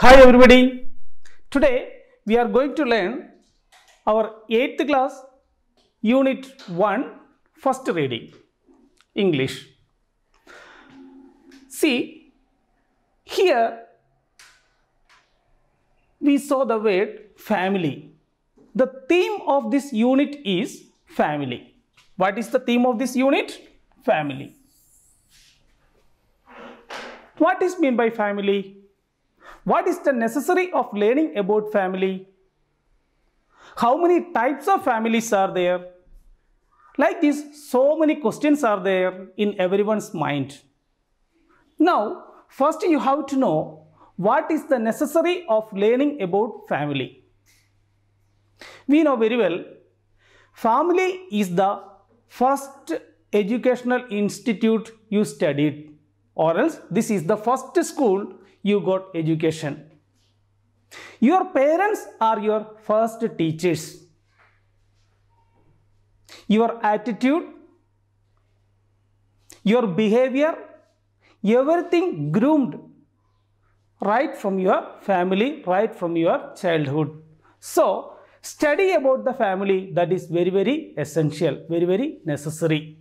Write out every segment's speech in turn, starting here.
Hi everybody. Today we are going to learn our 8th class unit 1 first reading English. See, here we saw the word family. The theme of this unit is family. What is the theme of this unit? Family. What is meant by family? What is the necessary of learning about family? How many types of families are there? Like this, so many questions are there in everyone's mind. Now, first you have to know what is the necessary of learning about family. We know very well, family is the first educational institute you studied, or else this is the first school you got education. Your parents are your first teachers. Your attitude, your behavior, everything groomed right from your family, right from your childhood. So, study about the family, that is very, very essential, very, very necessary.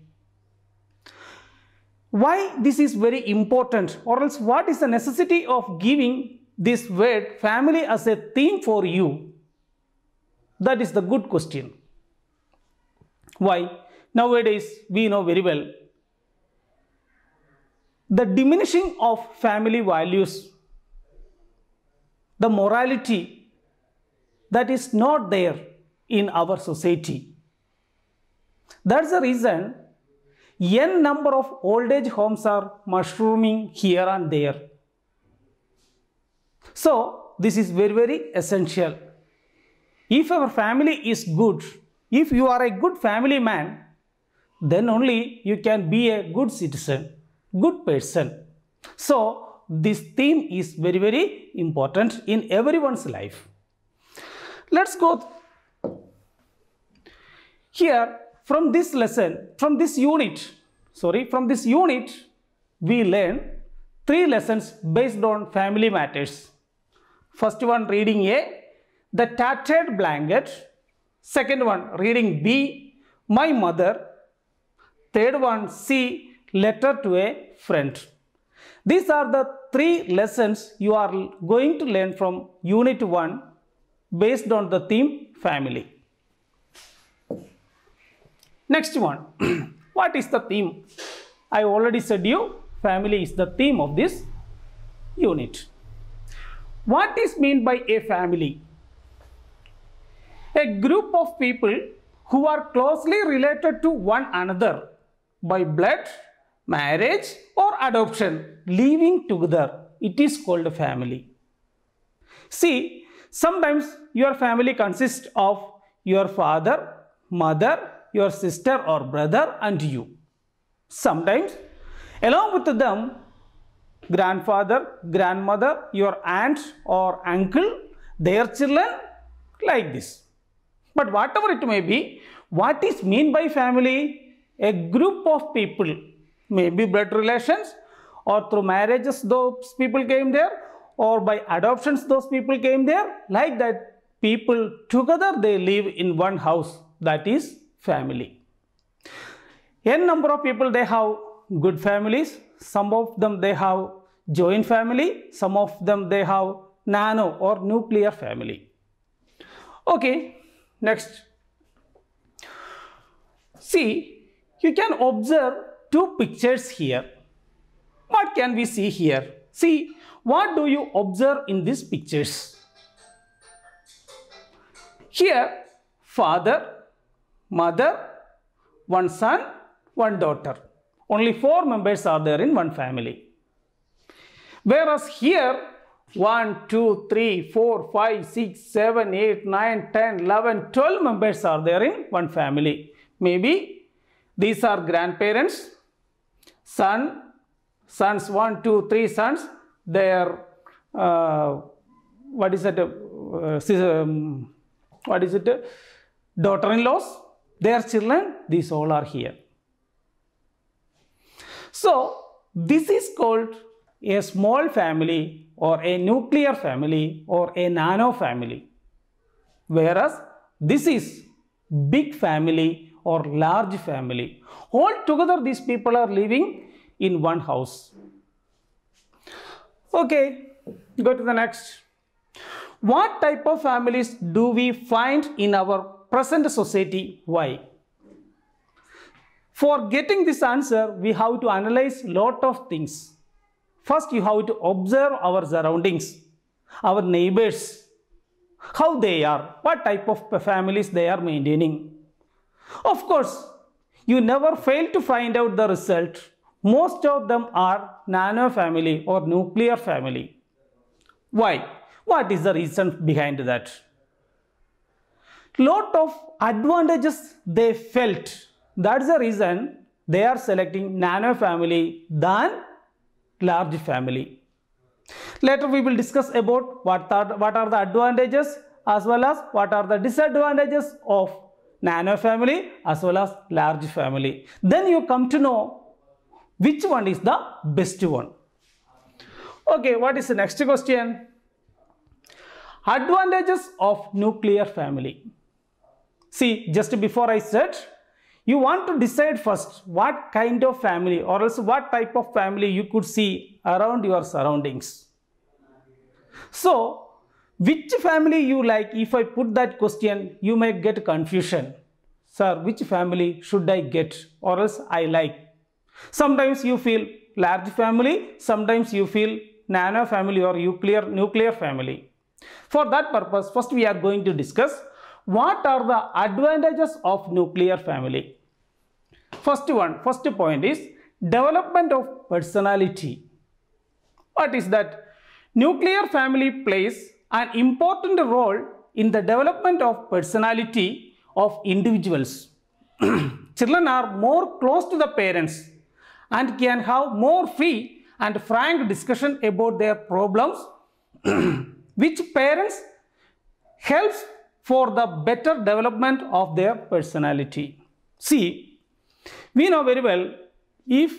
Why this is very important, or else what is the necessity of giving this word family as a theme for you? That is the good question. Why? Nowadays we know very well the diminishing of family values, the morality that is not there in our society. That's the reason n number of old age homes are mushrooming here and there. So, this is very, very essential. If our family is good, if you are a good family man, then only you can be a good citizen, good person. So, this theme is very, very important in everyone's life. Let's go here. From this lesson, from this unit, we learn 3 lessons based on family matters. First one, reading A, the tattered blanket. Second one, reading B, my mother. Third one, C, letter to a friend. These are the 3 lessons you are going to learn from unit 1 based on the theme family. Next one, what is the theme? I already said you, family is the theme of this unit. What is meant by a family? A group of people who are closely related to one another by blood, marriage or adoption, living together. It is called a family. See, sometimes your family consists of your father, mother, your sister or brother and you. Sometimes along with them, grandfather, grandmother, your aunt or uncle, their children, like this. But whatever it may be, what is meant by family? A group of people, maybe blood relations, or through marriages those people came there, or by adoptions those people came there. Like that, people together they live in one house, that is family. N number of people they have good families, some of them they have joint family, some of them they have nano or nuclear family. Okay, next. See, you can observe 2 pictures here. What can we see here? See, what do you observe in these pictures? Here, father, mother, one son, one daughter. Only 4 members are there in one family. Whereas here, 1, 2, 3, 4, 5, 6, 7, 8, 9, 10, 11, 12 members are there in one family. Maybe these are grandparents, sons 1, 2, 3 sons, their daughter-in-laws, their children, these all are here. So, this is called a small family or a nuclear family or a nano family. Whereas this is big family or large family. All together these people are living in one house. Okay, go to the next. What type of families do we find in our present society? Why? For getting this answer, we have to analyze lot of things. First, you have to observe our surroundings, our neighbors, how they are, what type of families they are maintaining. Of course, you never fail to find out the result. Most of them are nano family or nuclear family. Why? What is the reason behind that? Lot of advantages they felt. That's the reason they are selecting nano family than large family. Later we will discuss about what are the advantages as well as what are the disadvantages of nano family as well as large family. Then you come to know which one is the best one. Okay, what is the next question? Advantages of nuclear family. See, just before I said, you want to decide first what kind of family or else what type of family you could see around your surroundings. So, which family you like? If I put that question, you may get confusion. Sir, which family should I get or else I like? Sometimes you feel large family, sometimes you feel nano family or nuclear family. For that purpose, first we are going to discuss what are the advantages of nuclear family. First point is development of personality. What is that? Nuclear family plays an important role in the development of personality of individuals. Children are more close to the parents and can have more free and frank discussion about their problems, which parents helps for the better development of their personality. See, we know very well, if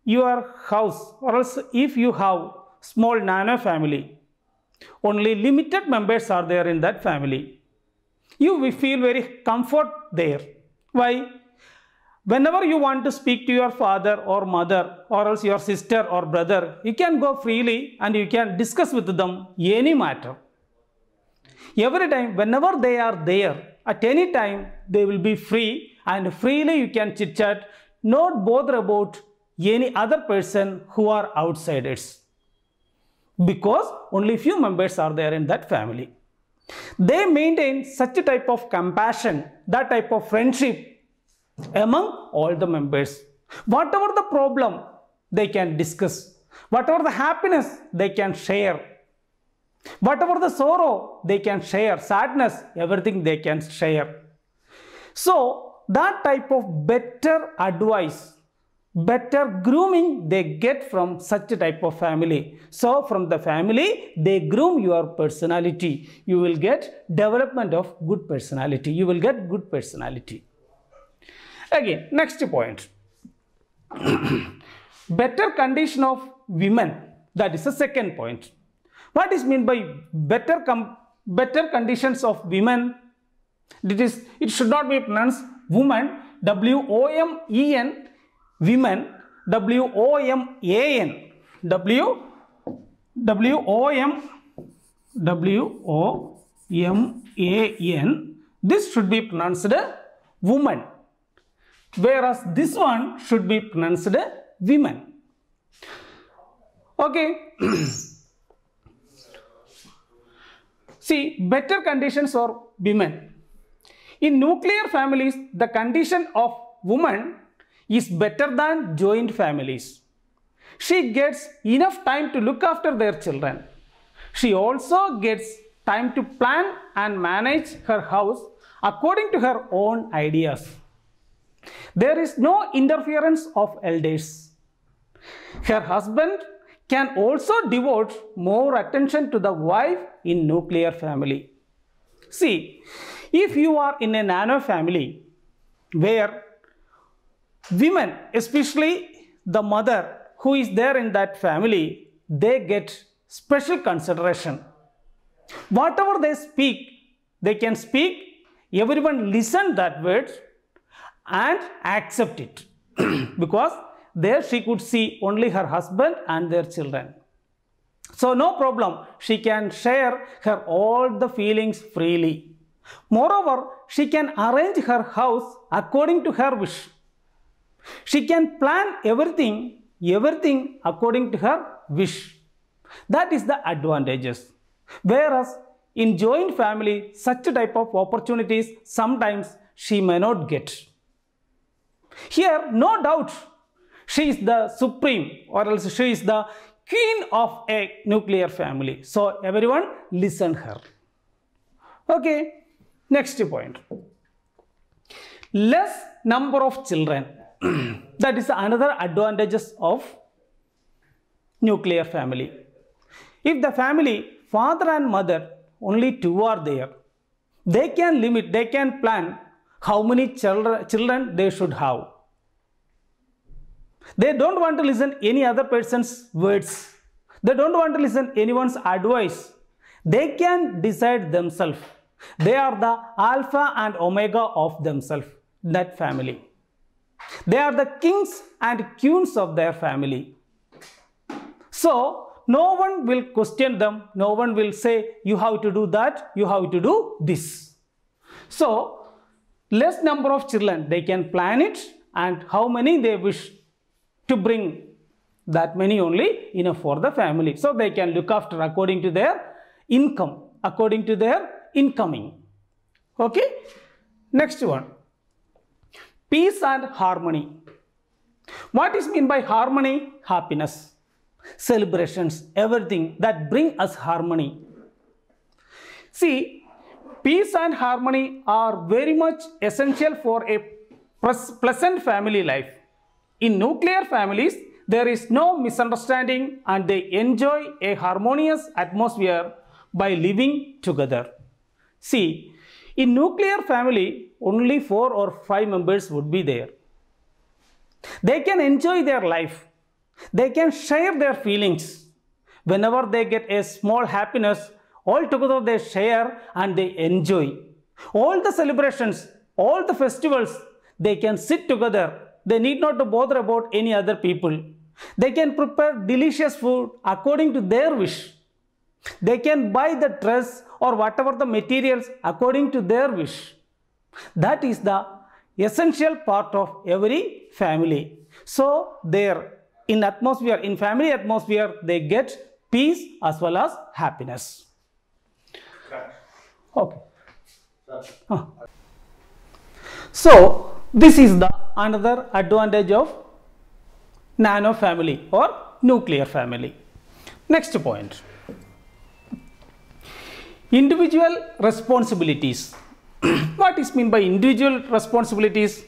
your house or else if you have small nano family, only limited members are there in that family. You will feel very comfort there. Why? Whenever you want to speak to your father or mother or else your sister or brother, you can go freely and you can discuss with them any matter. Every time, whenever they are there, at any time, they will be free and freely you can chit chat, not bother about any other person who are outsiders. Because only few members are there in that family. They maintain such a type of compassion, that type of friendship among all the members. Whatever the problem, they can discuss. Whatever the happiness, they can share. Whatever the sorrow, they can share. Sadness, everything they can share. So, that type of better advice, better grooming they get from such a type of family. So, from the family, they groom your personality. You will get development of good personality. You will get good personality. Again, next point. Better condition of women. That is the second point. What is meant by better conditions of women? It should not be pronounced woman, W-O-M-E-N, women, W-O-M-A-N, W-O-M-A-N. This should be pronounced woman, whereas this one should be pronounced women. Okay. See, better conditions for women. In nuclear families, the condition of woman is better than joint families. She gets enough time to look after their children. She also gets time to plan and manage her house according to her own ideas. There is no interference of elders. Her husband can also devote more attention to the wife in nuclear family. See, if you are in a nano family where women, especially the mother who is there in that family, they get special consideration. Whatever they speak, they can speak, everyone listen that word and accept it because there she could see only her husband and their children. So no problem, she can share her all the feelings freely. Moreover, she can arrange her house according to her wish. She can plan everything according to her wish. That is the advantages. Whereas in joint family, such type of opportunities sometimes she may not get. Here, no doubt, she is the supreme, or else she is the queen of a nuclear family. So everyone listen her. Okay, next point. Less number of children. That is another advantages of nuclear family. If the family, father and mother, only two are there, they can limit, they can plan how many children they should have. They don't want to listen any other person's words. They don't want to listen anyone's advice. They can decide themselves. They are the alpha and omega of themselves, that family. They are the kings and queens of their family. So, no one will question them. No one will say, you have to do that, you have to do this. So, less number of children, they can plan it, and how many they wish to bring, that many only enough for the family. So, they can look after according to their income, according to their incoming. Okay? Next one. Peace and harmony. What is meant by harmony? Happiness, celebrations, everything that bring us harmony. See, peace and harmony are very much essential for a pleasant family life. In nuclear families, there is no misunderstanding and they enjoy a harmonious atmosphere by living together. See, in nuclear family, only 4 or 5 members would be there. They can enjoy their life. They can share their feelings. Whenever they get a small happiness, all together they share and they enjoy. All the celebrations, all the festivals, they can sit together. They need not to bother about any other people. They can prepare delicious food according to their wish. They can buy the dress or whatever the materials according to their wish. That is the essential part of every family. So there in atmosphere, in family atmosphere, they get peace as well as happiness. Okay. So this is the another advantage of nano family or nuclear family. Next point. Individual responsibilities. What is meant by individual responsibilities?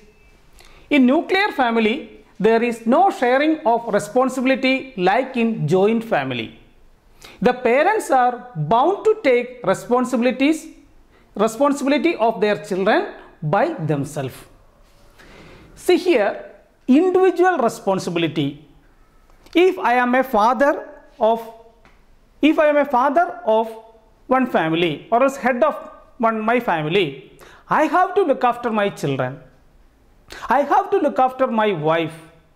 In nuclear family, there is no sharing of responsibility like in joint family. The parents are bound to take responsibility of their children by themselves. See here, individual responsibility. If I am a father of one family or as head of my family, I have to look after my children. I have to look after my wife.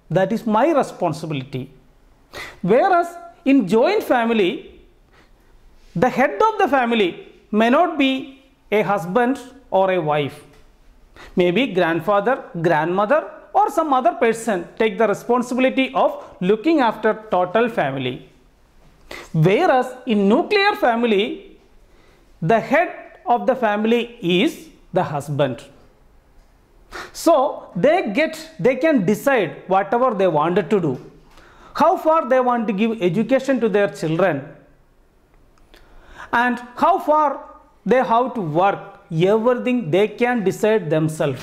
That is my responsibility. Whereas in joint family, the head of the family may not be a husband or a wife. Maybe grandfather, grandmother or some other person take the responsibility of looking after total family. Whereas in nuclear family, the head of the family is the husband. So they can decide whatever they wanted to do, how far they want to give education to their children, and how far they have to work. Everything they can decide themselves.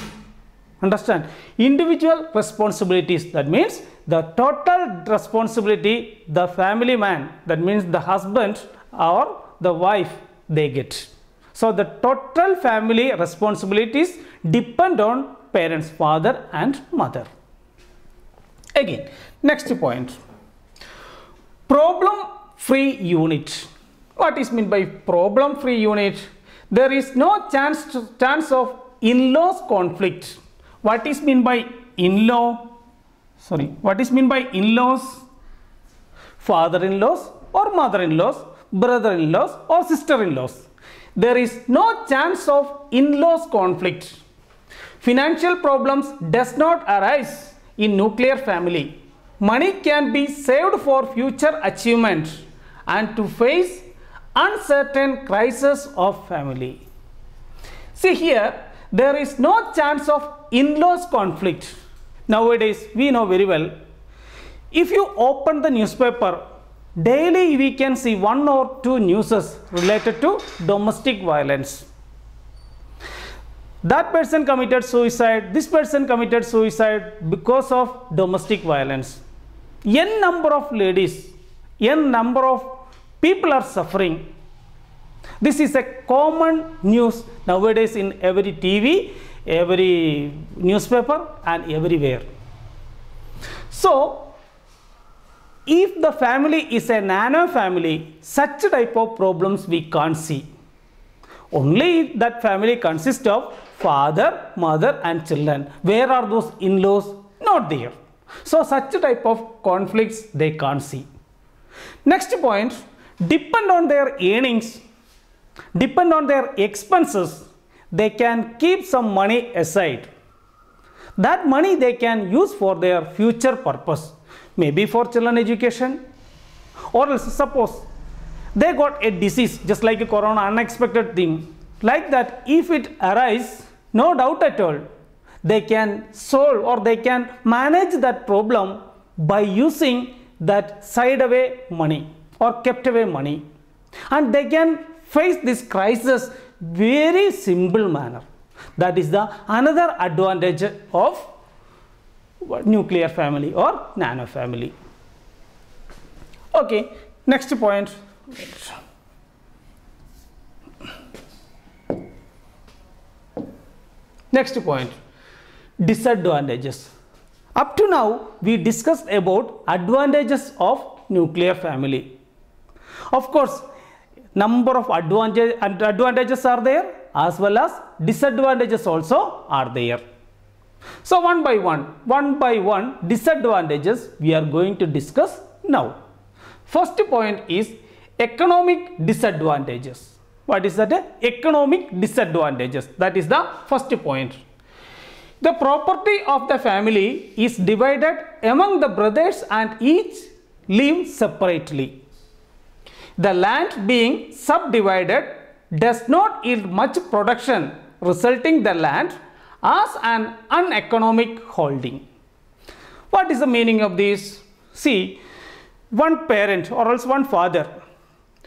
Understand? Individual responsibilities, that means the total responsibility the family man, that means the husband or the wife, they get. So the total family responsibilities depend on parents, father and mother. Again, next point. Problem free unit. What is meant by problem free unit? There is no chance of in-laws conflict. What is meant by in-law? Sorry, what is meant by in-laws? Father-in-laws or mother-in-laws, brother-in-laws or sister-in-laws. There is no chance of in-laws conflict. Financial problems does not arise in nuclear family. Money can be saved for future achievement and to face uncertain crisis of family. See here, there is no chance of in-laws conflict. Nowadays, we know very well, if you open the newspaper, daily we can see 1 or 2 newses related to domestic violence. That person committed suicide, this person committed suicide because of domestic violence. N number of ladies, N number of people are suffering. This is a common news nowadays in every TV, every newspaper and everywhere. So, if the family is a nano family, such type of problems we can't see. Only that family consists of father, mother and children. Where are those in-laws? Not there. So, such type of conflicts they can't see. Next point, depend on their earnings, depend on their expenses, they can keep some money aside. That money they can use for their future purpose, maybe for children education, or else suppose they got a disease just like a corona, unexpected thing. Like that, if it arises, no doubt at all, they can solve or they can manage that problem by using that side away money or kept away money, and they can face this crisis very simple manner. That is the another advantage of nuclear family or nano family. Okay, next point. Next point, disadvantages. Up to now, we discussed about advantages of nuclear family. Of course, number of advantages are there as well as disadvantages also are there. So, one by one disadvantages we are going to discuss now. First point is economic disadvantages. What is that? Economic disadvantages. That is the first point. The property of the family is divided among the brothers and each live separately. The land being subdivided does not yield much production, resulting the land as an uneconomic holding. What is the meaning of this? See, one parent or else one father,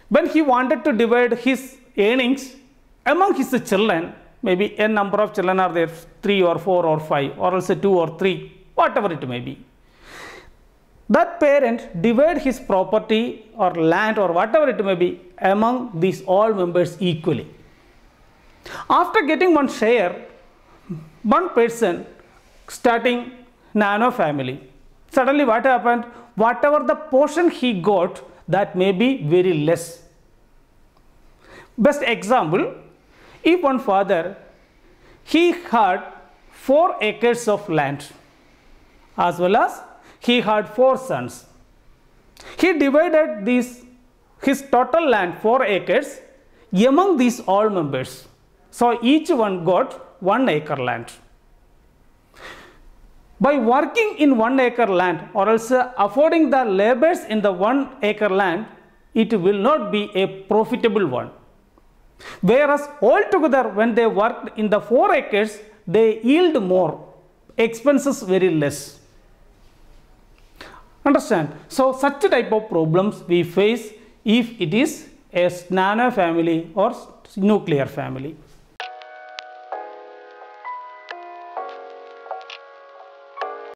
when he wanted to divide his earnings among his children, maybe a number of children are there, 3 or 4 or 5 or else 2 or 3, whatever it may be. That parent divide his property or land or whatever it may be among these all members equally. After getting one share, one person starting nano family, suddenly what happened? Whatever the portion he got, that may be very less. Best example, if one father, he had 4 acres of land as well as he had 4 sons. He divided his total land 4 acres among these all members. So, each one got 1 acre land. By working in 1 acre land or else affording the labors in the 1 acre land, it will not be a profitable one. Whereas altogether when they worked in the 4 acres, they yield more, expenses very less. Understand? So, such type of problems we face if it is a nano family or nuclear family.